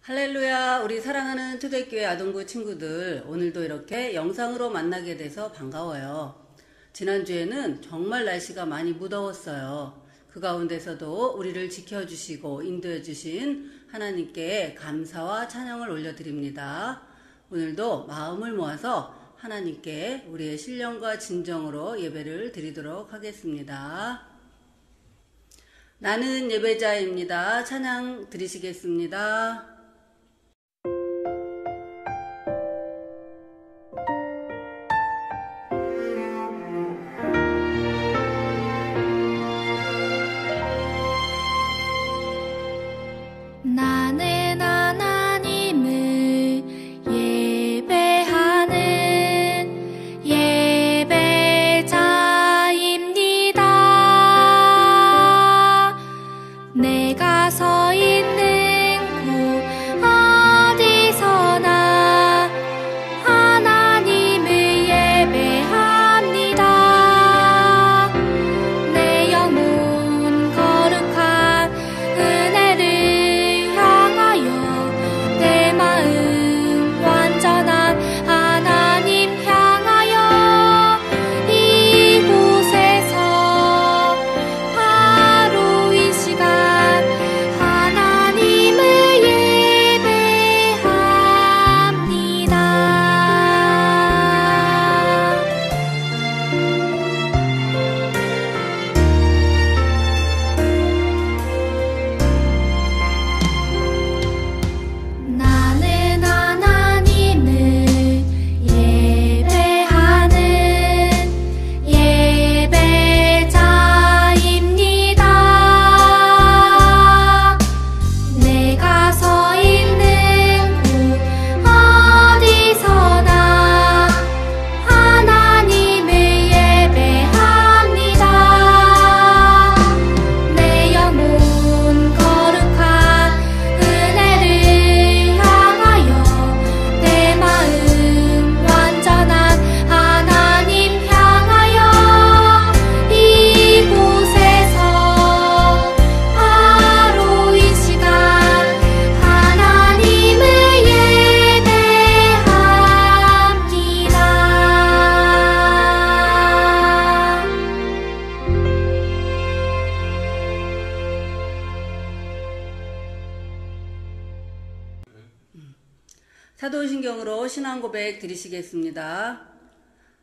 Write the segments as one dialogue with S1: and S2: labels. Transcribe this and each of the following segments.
S1: 할렐루야, 우리 사랑하는 초대교회 아동부 친구들, 오늘도 이렇게 영상으로 만나게 돼서 반가워요. 지난주에는 정말 날씨가 많이 무더웠어요. 그 가운데서도 우리를 지켜주시고 인도해주신 하나님께 감사와 찬양을 올려드립니다. 오늘도 마음을 모아서 하나님께 우리의 신령과 진정으로 예배를 드리도록 하겠습니다. 나는 예배자입니다. 찬양 드리시겠습니다.
S2: 나는 하나님을 예배하는 예배자입니다. 내가 서 있는 곳 어디서나 하나님을 예배합니다. 내 영혼 거룩한 은혜를 내 마음 완전한 하나님 향하여 이곳에서 바로 이 시간 하나님을 예배합니다. 나는 하나님을 예배하는 예배자입니다. 내가 서 있는 곳 어디서나 하나님을 예배합니다. 내 영혼 거룩한 은혜를 내 마음 완전한 하나님 향하여 이곳에서 바로 이 시간 하나님을 예배합니다.
S1: 사도신경으로 신앙고백 드리시겠습니다.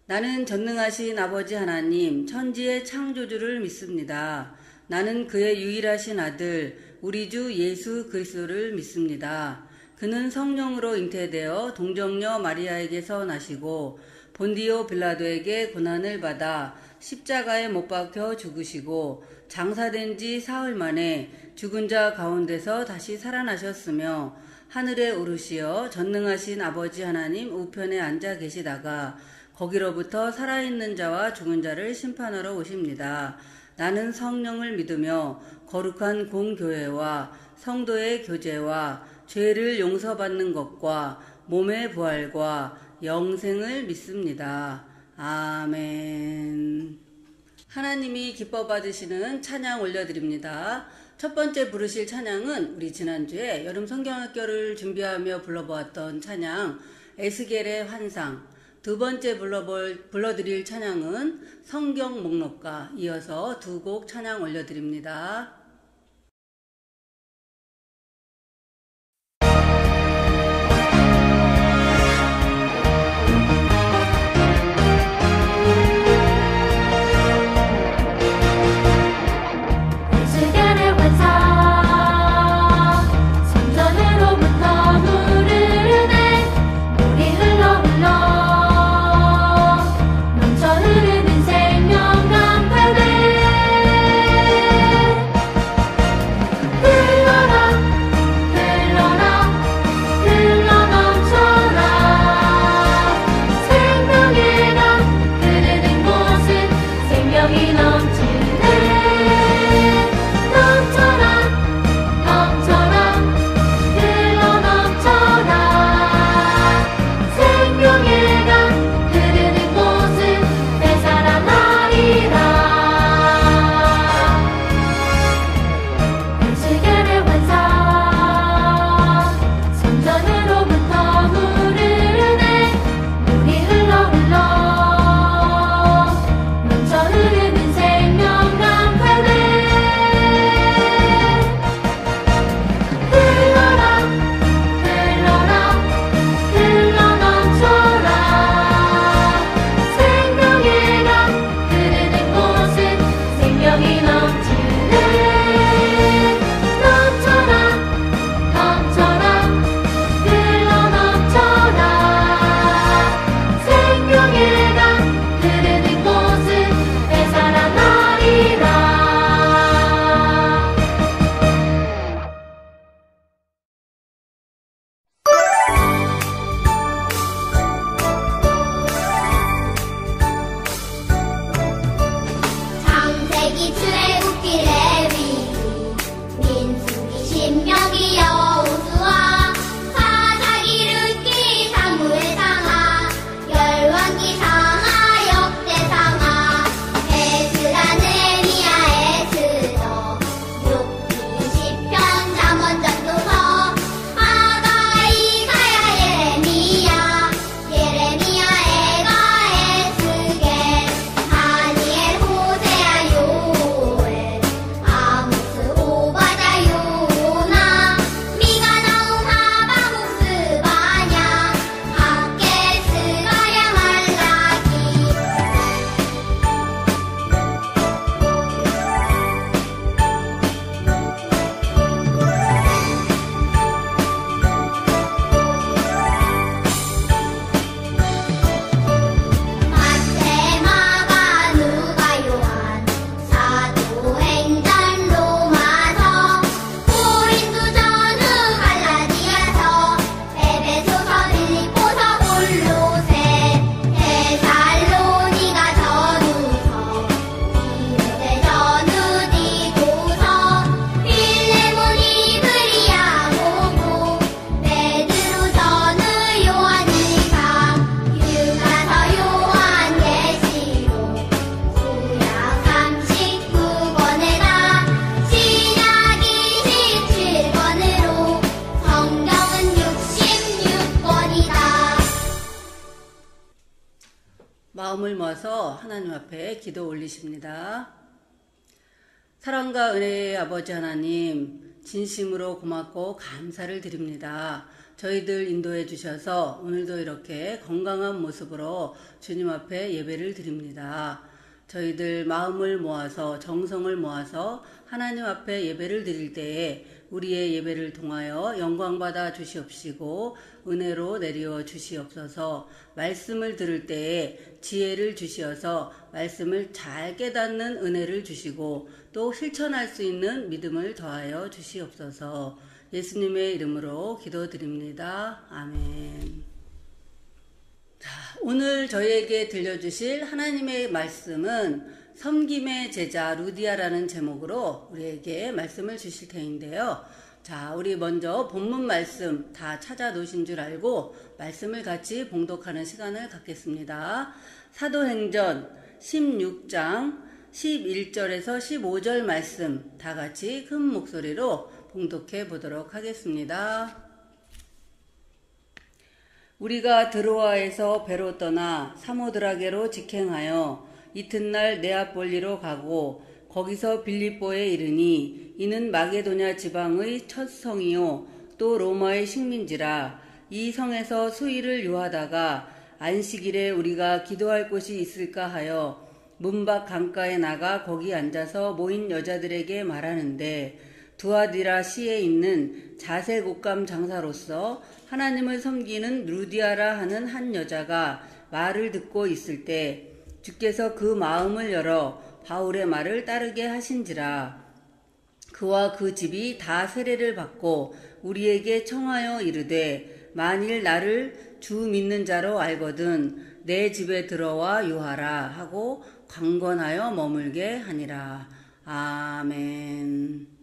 S1: 나는 전능하신 아버지 하나님, 천지의 창조주를 믿습니다. 나는 그의 유일하신 아들, 우리 주 예수 그리스도를 믿습니다. 그는 성령으로 잉태되어 동정녀 마리아에게서 나시고 본디오 빌라도에게 고난을 받아 십자가에 못 박혀 죽으시고 장사된 지 사흘 만에 죽은 자 가운데서 다시 살아나셨으며 하늘에 오르시어 전능하신 아버지 하나님 우편에 앉아 계시다가 거기로부터 살아있는 자와 죽은 자를 심판하러 오십니다. 나는 성령을 믿으며 거룩한 공교회와 성도의 교제와 죄를 용서받는 것과 몸의 부활과 영생을 믿습니다. 아멘. 하나님이 기뻐 받으시는 찬양 올려드립니다. 첫 번째 부르실 찬양은 우리 지난주에 여름 성경학교를 준비하며 불러보았던 찬양 에스겔의 환상, 두 번째 불러드릴 찬양은 성경 목록과 이어서 두 곡 찬양 올려드립니다.
S2: 넘쳐 흐르는 생명 강가들
S1: 마음을 모아서 하나님 앞에 기도 올리십니다. 사랑과 은혜의 아버지 하나님, 진심으로 고맙고 감사를 드립니다. 저희들 인도해 주셔서 오늘도 이렇게 건강한 모습으로 주님 앞에 예배를 드립니다. 저희들 마음을 모아서 정성을 모아서 하나님 앞에 예배를 드릴 때에 우리의 예배를 통하여 영광받아 주시옵시고 은혜로 내리워 주시옵소서. 말씀을 들을 때에 지혜를 주시어서 말씀을 잘 깨닫는 은혜를 주시고 또 실천할 수 있는 믿음을 더하여 주시옵소서. 예수님의 이름으로 기도드립니다. 아멘. 자, 오늘 저희에게 들려주실 하나님의 말씀은 섬김의 제자 루디아라는 제목으로 우리에게 말씀을 주실 터인데요. 자, 우리 먼저 본문 말씀 다 찾아 놓으신 줄 알고 말씀을 같이 봉독하는 시간을 갖겠습니다. 사도행전 16장 11절에서 15절 말씀 다 같이 큰 목소리로 봉독해 보도록 하겠습니다. 우리가 드로아에서 배로 떠나 사모드라게로 직행하여 이튿날 네아폴리로 가고 거기서 빌립보에 이르니 이는 마게도냐 지방의 첫 성이요 또 로마의 식민지라. 이 성에서 수일을 요하다가 안식일에 우리가 기도할 곳이 있을까 하여 문밖 강가에 나가 거기 앉아서 모인 여자들에게 말하는데 두아디라 시에 있는 자색 옷감 장사로서 하나님을 섬기는 루디아라 하는 한 여자가 말을 듣고 있을 때 주께서 그 마음을 열어 바울의 말을 따르게 하신지라. 그와 그 집이 다 세례를 받고 우리에게 청하여 이르되 만일 나를 주 믿는 자로 알거든 내 집에 들어와 유하라 하고 강권하여 머물게 하니라. 아멘.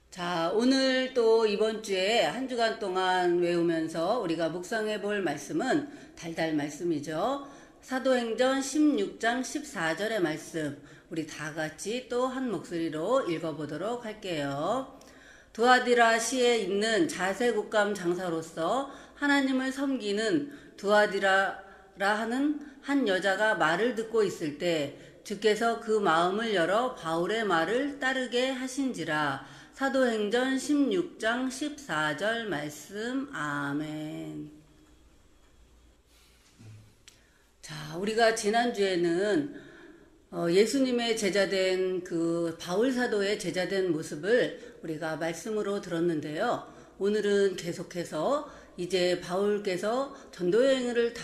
S1: 자, 오늘 또 이번 주에 한 주간 동안 외우면서 우리가 묵상해 볼 말씀은 달달 말씀이죠. 사도행전 16장 14절의 말씀 우리 다 같이 또 한 목소리로 읽어보도록 할게요. 두아디라 시에 있는 자색 옷감 장사로서 하나님을 섬기는 두아디라라 하는 한 여자가 말을 듣고 있을 때 주께서 그 마음을 열어 바울의 말을 따르게 하신지라. 사도행전 16장 14절 말씀. 아멘. 자, 우리가 지난주에는 예수님의 제자된 그 바울 사도의 제자된 모습을 우리가 말씀으로 들었는데요. 오늘은 계속해서 이제 바울께서 전도여행을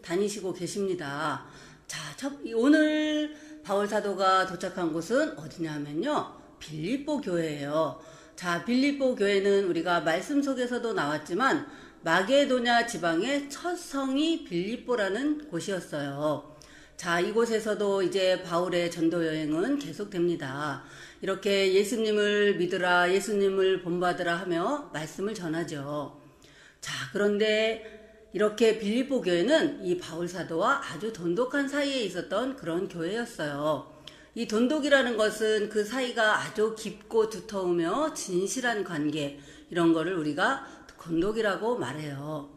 S1: 다니시고 계십니다. 자, 오늘 바울 사도가 도착한 곳은 어디냐면요. 빌립보 교회예요. 자, 빌립보 교회는 우리가 말씀 속에서도 나왔지만 마게도냐 지방의 첫 성이 빌립보라는 곳이었어요. 자, 이곳에서도 이제 바울의 전도 여행은 계속됩니다. 이렇게 예수님을 믿으라, 예수님을 본받으라 하며 말씀을 전하죠. 자, 그런데 이렇게 빌립보 교회는 이 바울 사도와 아주 돈독한 사이에 있었던 그런 교회였어요. 이 돈독이라는 것은 그 사이가 아주 깊고 두터우며 진실한 관계, 이런 거를 우리가 돈독이라고 말해요.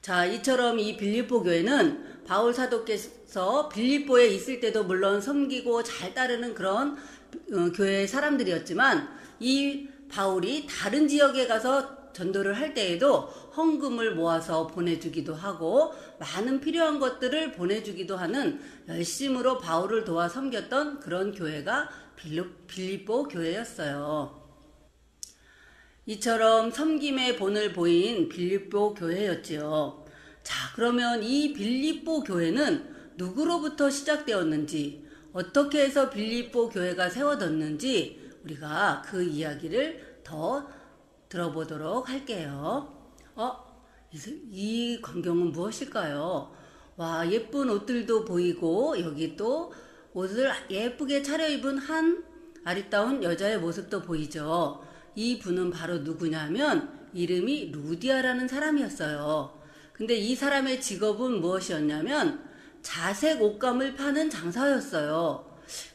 S1: 자, 이처럼 이 빌립보 교회는 바울 사도께서 빌립보에 있을 때도 물론 섬기고 잘 따르는 그런 교회 사람들이었지만 이 바울이 다른 지역에 가서 전도를 할 때에도 헌금을 모아서 보내주기도 하고 많은 필요한 것들을 보내주기도 하는 열심으로 바울을 도와 섬겼던 그런 교회가 빌립보 교회였어요. 이처럼 섬김의 본을 보인 빌립보 교회였지요. 자, 그러면 이 빌립보 교회는 누구로부터 시작되었는지, 어떻게 해서 빌립보 교회가 세워졌는지 우리가 그 이야기를 더 들어보도록 할게요. 이 광경은 무엇일까요? 와, 예쁜 옷들도 보이고 여기 또 옷을 예쁘게 차려입은 한 아리따운 여자의 모습도 보이죠. 이 분은 바로 누구냐면 이름이 루디아라는 사람이었어요. 근데 이 사람의 직업은 무엇이었냐면 자색 옷감을 파는 장사였어요.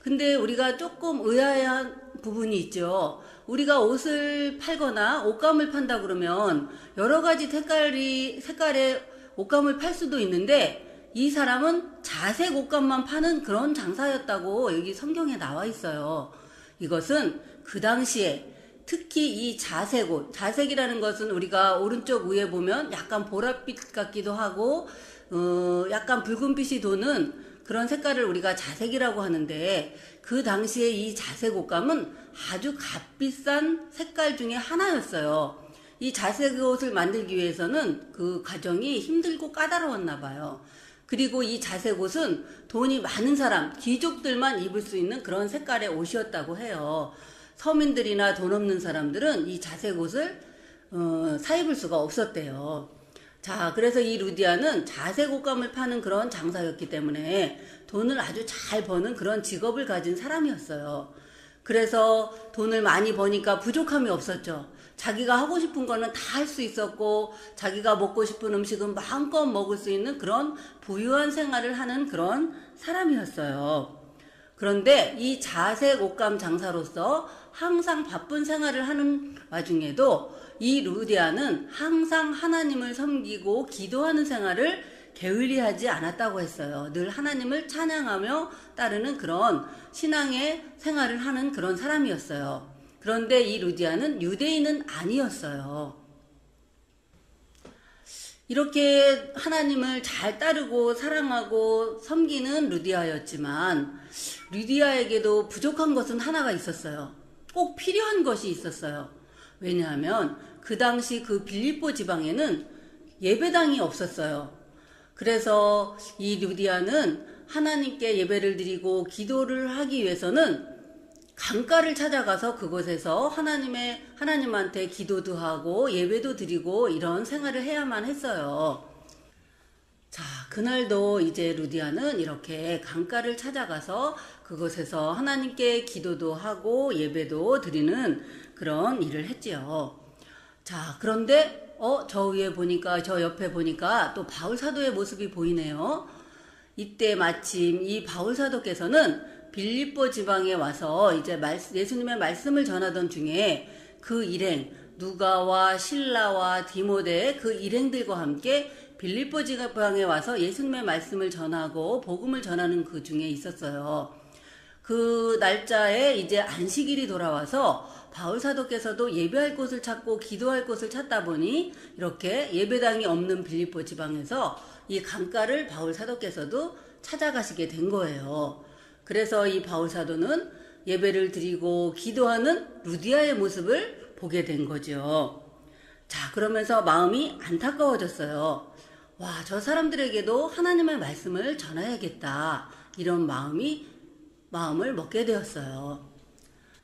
S1: 근데 우리가 조금 의아해한 부분이 있죠. 우리가 옷을 팔거나 옷감을 판다 그러면 여러 가지 색깔의 옷감을 팔 수도 있는데 이 사람은 자색 옷감만 파는 그런 장사였다고 여기 성경에 나와 있어요. 이것은 그 당시에 특히 이 자색 옷, 자색이라는 것은 우리가 오른쪽 위에 보면 약간 보랏빛 같기도 하고 약간 붉은빛이 도는 그런 색깔을 우리가 자색이라고 하는데 그 당시에 이 자색 옷감은 아주 값비싼 색깔 중에 하나였어요. 이 자색 옷을 만들기 위해서는 그 과정이 힘들고 까다로웠나 봐요. 그리고 이 자색 옷은 돈이 많은 사람, 귀족들만 입을 수 있는 그런 색깔의 옷이었다고 해요. 서민들이나 돈 없는 사람들은 이 자색 옷을 사입을 수가 없었대요. 자, 그래서 이 루디아는 자색 옷감을 파는 그런 장사였기 때문에 돈을 아주 잘 버는 그런 직업을 가진 사람이었어요. 그래서 돈을 많이 버니까 부족함이 없었죠. 자기가 하고 싶은 거는 다 할 수 있었고 자기가 먹고 싶은 음식은 마음껏 먹을 수 있는 그런 부유한 생활을 하는 그런 사람이었어요. 그런데 이 자색 옷감 장사로서 항상 바쁜 생활을 하는 와중에도 이 루디아는 항상 하나님을 섬기고 기도하는 생활을 게을리하지 않았다고 했어요. 늘 하나님을 찬양하며 따르는 그런 신앙의 생활을 하는 그런 사람이었어요. 그런데 이 루디아는 유대인은 아니었어요. 이렇게 하나님을 잘 따르고 사랑하고 섬기는 루디아였지만 루디아에게도 부족한 것은 하나가 있었어요. 꼭 필요한 것이 있었어요. 왜냐하면 그 당시 그 빌립보 지방에는 예배당이 없었어요. 그래서 이 루디아는 하나님께 예배를 드리고 기도를 하기 위해서는 강가를 찾아가서 그곳에서 하나님한테 기도도 하고 예배도 드리고 이런 생활을 해야만 했어요. 자, 그날도 이제 루디아는 이렇게 강가를 찾아가서 그곳에서 하나님께 기도도 하고 예배도 드리는 그런 일을 했지요. 자, 그런데 저 옆에 보니까 또 바울 사도의 모습이 보이네요. 이때 마침 이 바울 사도께서는 빌립보 지방에 와서 이제 예수님의 말씀을 전하던 중에 그 일행 누가와 실라와 디모데 그 일행들과 함께 빌립보 지방에 와서 예수님의 말씀을 전하고 복음을 전하는 그 중에 있었어요. 그 날짜에 이제 안식일이 돌아와서 바울 사도께서도 예배할 곳을 찾고 기도할 곳을 찾다 보니 이렇게 예배당이 없는 빌립보 지방에서 이 강가를 바울 사도께서도 찾아가시게 된 거예요. 그래서 이 바울 사도는 예배를 드리고 기도하는 루디아의 모습을 보게 된 거죠. 자, 그러면서 마음이 안타까워졌어요. 와, 저 사람들에게도 하나님의 말씀을 전해야겠다. 이런 마음을 먹게 되었어요.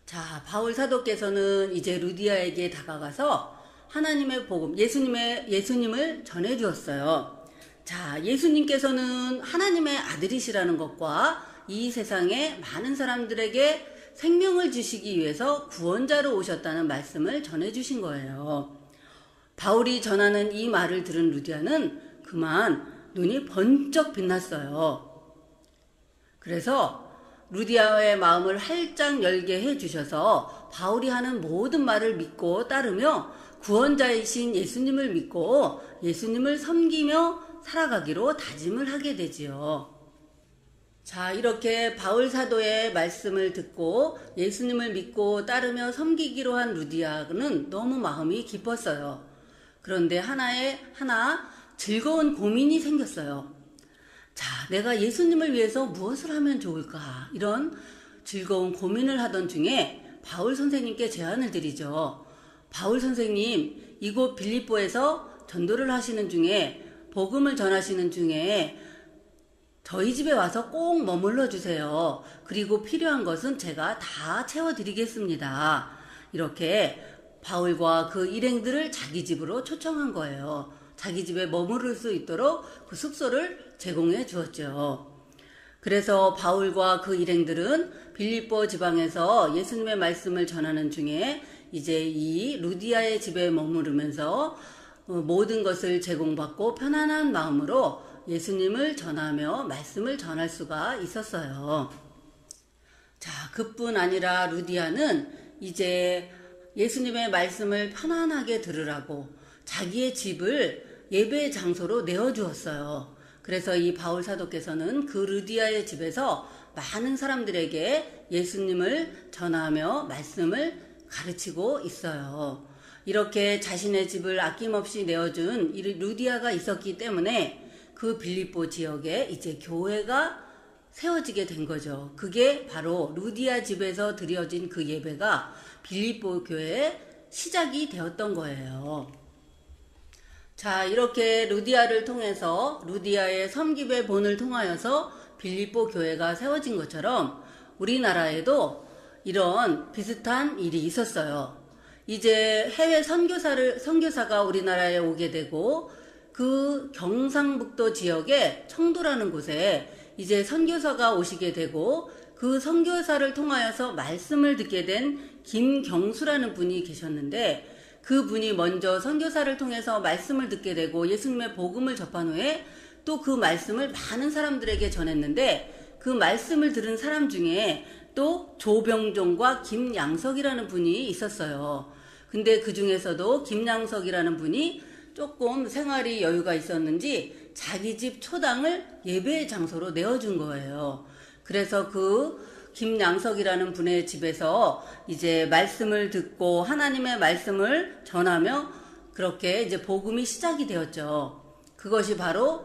S1: 자, 바울 사도께서는 이제 루디아에게 다가가서 하나님의 복음, 예수님을 전해 주었어요. 자, 예수님께서는 하나님의 아들이시라는 것과 이 세상에 많은 사람들에게 생명을 주시기 위해서 구원자로 오셨다는 말씀을 전해주신 거예요. 바울이 전하는 이 말을 들은 루디아는 그만 눈이 번쩍 빛났어요. 그래서 루디아의 마음을 활짝 열게 해주셔서 바울이 하는 모든 말을 믿고 따르며 구원자이신 예수님을 믿고 예수님을 섬기며 살아가기로 다짐을 하게 되지요. 자, 이렇게 바울 사도의 말씀을 듣고 예수님을 믿고 따르며 섬기기로 한 루디아는 너무 마음이 기뻤어요. 그런데 하나 즐거운 고민이 생겼어요. 자, 내가 예수님을 위해서 무엇을 하면 좋을까? 이런 즐거운 고민을 하던 중에 바울 선생님께 제안을 드리죠. 바울 선생님, 이곳 빌립보에서 전도를 하시는 중에 복음을 전하시는 중에 저희 집에 와서 꼭 머물러 주세요. 그리고 필요한 것은 제가 다 채워드리겠습니다. 이렇게 바울과 그 일행들을 자기 집으로 초청한 거예요. 자기 집에 머무를 수 있도록 그 숙소를 제공해 주었죠. 그래서 바울과 그 일행들은 빌립보 지방에서 예수님의 말씀을 전하는 중에 이제 이 루디아의 집에 머무르면서 모든 것을 제공받고 편안한 마음으로 예수님을 전하며 말씀을 전할 수가 있었어요. 자, 그뿐 아니라 루디아는 이제 예수님의 말씀을 편안하게 들으라고 자기의 집을 예배 장소로 내어주었어요. 그래서 이 바울 사도께서는 그 루디아의 집에서 많은 사람들에게 예수님을 전하며 말씀을 가르치고 있어요. 이렇게 자신의 집을 아낌없이 내어준 이 루디아가 있었기 때문에 그 빌립보 지역에 이제 교회가 세워지게 된 거죠. 그게 바로 루디아 집에서 드려진 그 예배가 빌립보 교회의 시작이 되었던 거예요. 자, 이렇게 루디아를 통해서 루디아의 섬김의 본을 통하여서 빌립보 교회가 세워진 것처럼 우리나라에도 이런 비슷한 일이 있었어요. 이제 해외 선교사가 우리나라에 오게 되고 그 경상북도 지역의 청도라는 곳에 이제 선교사가 오시게 되고 그 선교사를 통하여서 말씀을 듣게 된 김경수라는 분이 계셨는데 그 분이 먼저 선교사를 통해서 말씀을 듣게 되고 예수님의 복음을 접한 후에 또 그 말씀을 많은 사람들에게 전했는데 그 말씀을 들은 사람 중에 또 조병종과 김양석이라는 분이 있었어요. 근데 그 중에서도 김양석이라는 분이 조금 생활이 여유가 있었는지 자기 집 초당을 예배 장소로 내어준 거예요. 그래서 그 김양석이라는 분의 집에서 이제 말씀을 듣고 하나님의 말씀을 전하며 그렇게 이제 복음이 시작이 되었죠. 그것이 바로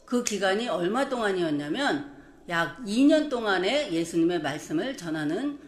S1: 그 기간이 얼마 동안이었냐면 약 2년 동안의 예수님의 말씀을 전하는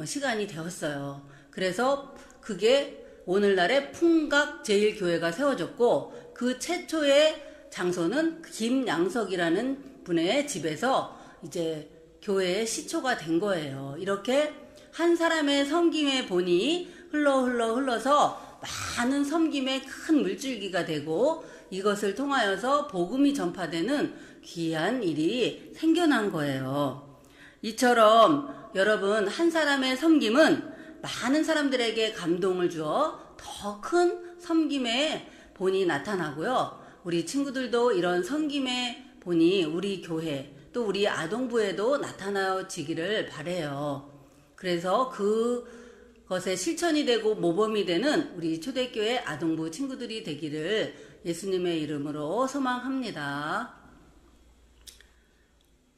S1: 시간이 되었어요. 그래서 그게 오늘날의 풍각제일교회가 세워졌고 그 최초의 장소는 김양석이라는 분의 집에서 이제 교회의 시초가 된 거예요. 이렇게 한 사람의 섬김의 본이 흘러서 많은 섬김의 큰 물줄기가 되고 이것을 통하여서 복음이 전파되는 귀한 일이 생겨난 거예요. 이처럼 여러분 한 사람의 섬김은 많은 사람들에게 감동을 주어 더 큰 섬김의 본이 나타나고요. 우리 친구들도 이런 섬김의 본이 우리 교회 또 우리 아동부에도 나타나지기를 바래요. 그래서 그것의 실천이 되고 모범이 되는 우리 초대교회 아동부 친구들이 되기를 예수님의 이름으로 소망합니다.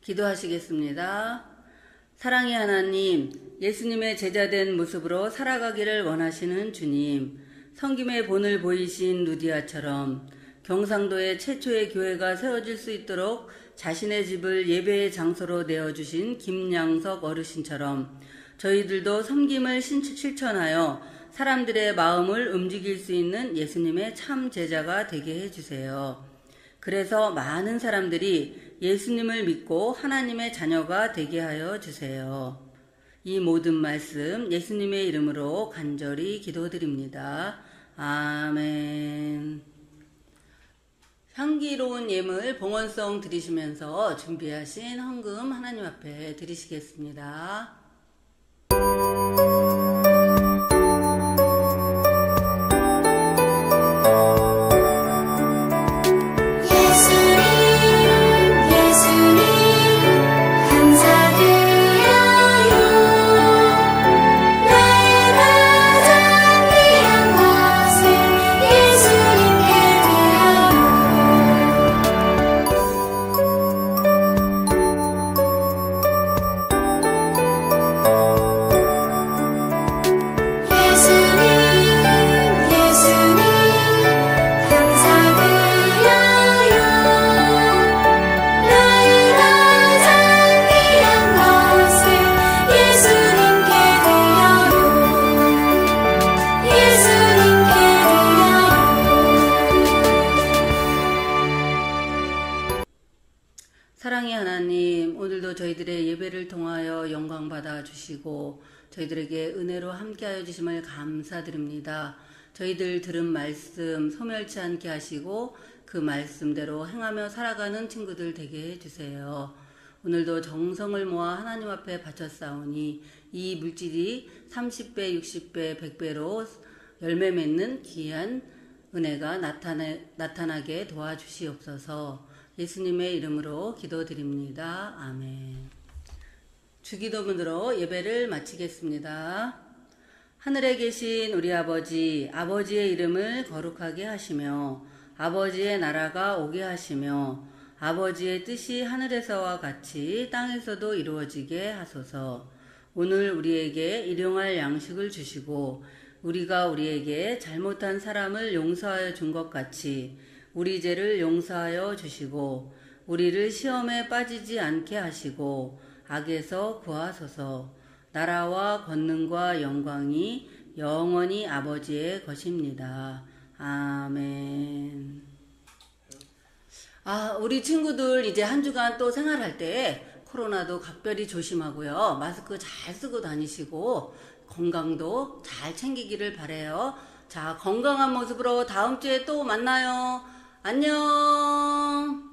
S1: 기도하시겠습니다. 사랑의 하나님, 예수님의 제자된 모습으로 살아가기를 원하시는 주님, 섬김의 본을 보이신 루디아처럼 경상도의 최초의 교회가 세워질 수 있도록 자신의 집을 예배의 장소로 내어주신 김양석 어르신처럼 저희들도 섬김을 실천하여 사람들의 마음을 움직일 수 있는 예수님의 참 제자가 되게 해주세요. 그래서 많은 사람들이 예수님을 믿고 하나님의 자녀가 되게 하여 주세요. 이 모든 말씀 예수님의 이름으로 간절히 기도드립니다. 아멘. 향기로운 예물 봉헌송 드리시면서 준비하신 헌금 하나님 앞에 드리시겠습니다. 사랑의 하나님, 오늘도 저희들의 예배를 통하여 영광 받아 주시고 저희들에게 은혜로 함께하여 주심을 감사드립니다. 저희들 들은 말씀 소멸치 않게 하시고 그 말씀대로 행하며 살아가는 친구들 되게 해주세요. 오늘도 정성을 모아 하나님 앞에 바쳤사오니 이 물질이 30배, 60배, 100배로 열매 맺는 귀한 은혜가 나타나게 도와주시옵소서. 예수님의 이름으로 기도드립니다. 아멘. 주기도문으로 예배를 마치겠습니다. 하늘에 계신 우리 아버지, 아버지의 이름을 거룩하게 하시며 아버지의 나라가 오게 하시며 아버지의 뜻이 하늘에서와 같이 땅에서도 이루어지게 하소서. 오늘 우리에게 일용할 양식을 주시고 우리가 우리에게 잘못한 사람을 용서하여 준 것 같이 우리 죄를 용서하여 주시고 우리를 시험에 빠지지 않게 하시고 악에서 구하소서. 나라와 권능과 영광이 영원히 아버지의 것입니다. 아멘. 우리 친구들 이제 한 주간 또 생활할 때 코로나도 각별히 조심하고요. 마스크 잘 쓰고 다니시고 건강도 잘 챙기기를 바래요. 자, 건강한 모습으로 다음 주에 또 만나요. 안녕.